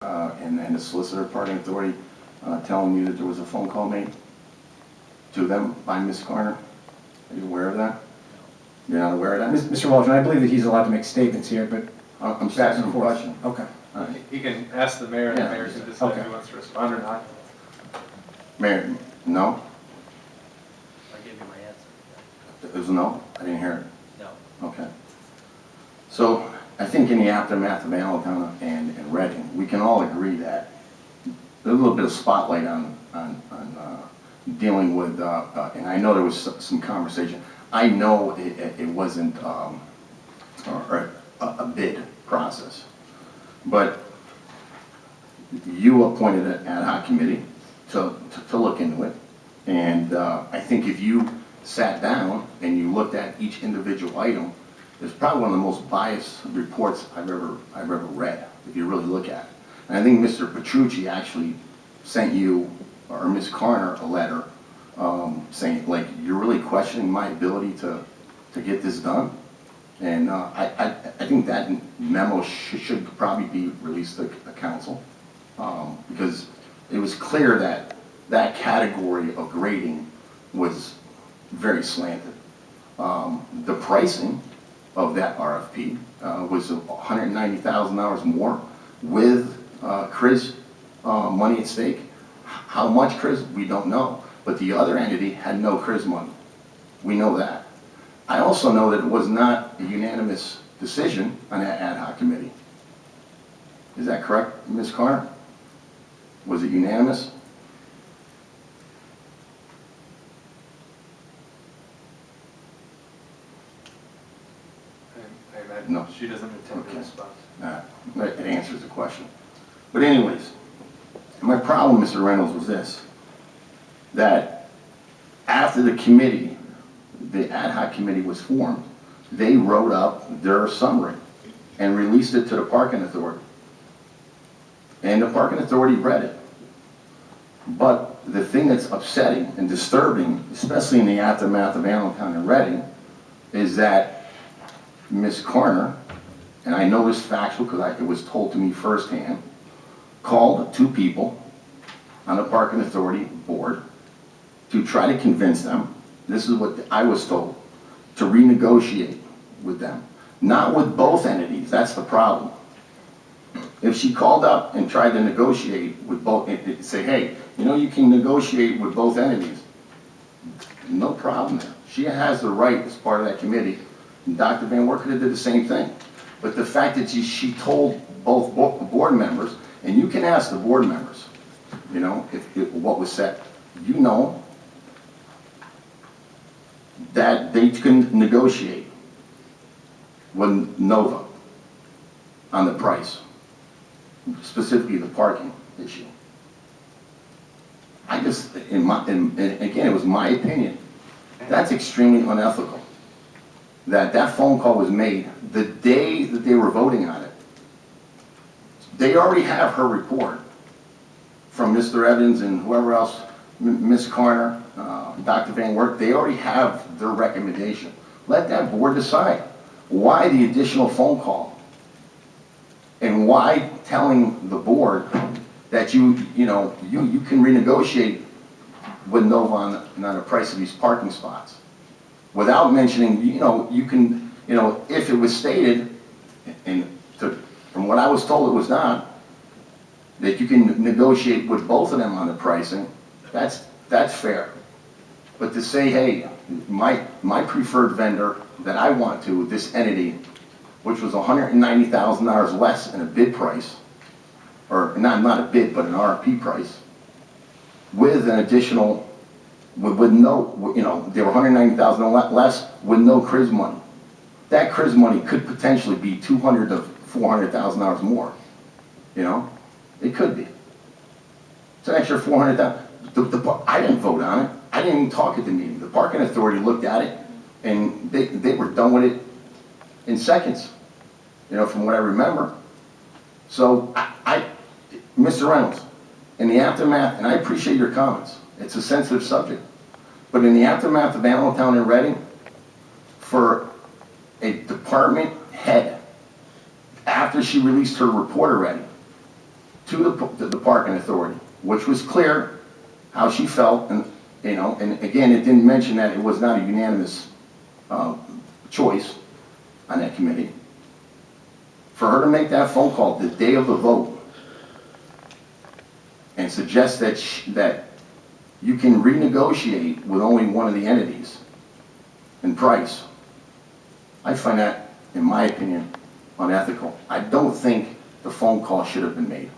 and the solicitor parking authority telling me that there was a phone call made to them by Ms. Garner. Are you aware of that? You're not aware of that? Mr. Waldron, I believe that he's allowed to make statements here, but I'm just asking a question. Okay. All right. He can ask the mayor, and the mayor can decide if Okay. he wants to respond or not. Mayor, no? I gave you my answer. It was a no? I didn't hear it. No. Okay. So I think in the aftermath of Allentown and Reading, we can all agree that there's a little bit of spotlight on dealing with, and I know there was some conversation. I know it wasn't a bid process, but you appointed an ad hoc committee to look into it, and I think if you sat down and you looked at each individual item, it's probably one of the most biased reports I've ever read, if you really look at it. And I think Mr. Petrucci actually sent you, or Ms. Garner, a letter saying, like, you're really questioning my ability to get this done. And I think that memo should probably be released to the council, because it was clear that that category of grading was very slanted. The pricing of that RFP was $190,000 more with CRIS money at stake. How much CRIS, we don't know. But the other entity had no CRIS money. We know that. I also know that it was not a unanimous decision on that ad hoc committee. Is that correct, Ms. Garner? Was it unanimous? I imagine No. she doesn't intend to Okay. respond. It answers the question. But anyways, my problem, Mr. Reynolds, was this, that after the committee, the ad hoc committee was formed, they wrote up their summary and released it to the parking authority. And the parking authority read it. But the thing that's upsetting and disturbing, especially in the aftermath of Allentown and Reading, is that Ms. Garner, and I know this factual because it was told to me firsthand, called two people on the parking authority board to try to convince them, this is what I was told, to renegotiate with them. Not with both entities, that's the problem. If she called up and tried to negotiate with both, say, hey, you know, you can negotiate with both entities, no problem there. She has the right as part of that committee, and Dr. Van Wert could have did the same thing. But the fact that she told both board members, and you can ask the board members, you know, if what was said, you know that they can negotiate with Nova on the price, specifically the parking issue. I just, and again, it was my opinion, that's extremely unethical. That phone call was made the day that they were voting on it. They already have her report from Mr. Evans and whoever else, Ms. Garner, Dr. Van Wert, they already have their recommendation. Let that board decide. Why the additional phone call? And why telling the board that you can renegotiate with Nova on the price of these parking spots? Without mentioning, you can, if it was stated, and from what I was told it was not, that you can negotiate with both of them on the pricing, that's fair. But to say, hey, my preferred vendor that I want to, this entity, which was $190,000 less in a bid price, or not a bid, but an RFP price, with an additional, with no, they were $190,000 less with no CRIS money. That CRIS money could potentially be $200,000 to $400,000 more. It could be. It's an extra $400,000. I didn't vote on it. I didn't even talk at the meeting. The parking authority looked at it, and they were done with it in seconds, from what I remember. So, Mr. Reynolds, in the aftermath, and I appreciate your comments, it's a sensitive subject, but in the aftermath of Allentown and Reading, for a department head, after she released her report already, to the parking authority, which was clear how she felt, and, you know, and again, it didn't mention that it was not a unanimous choice on that committee. For her to make that phone call the day of the vote and suggest that that you can renegotiate with only one of the entities in price, I find that, in my opinion, unethical. I don't think the phone call should have been made.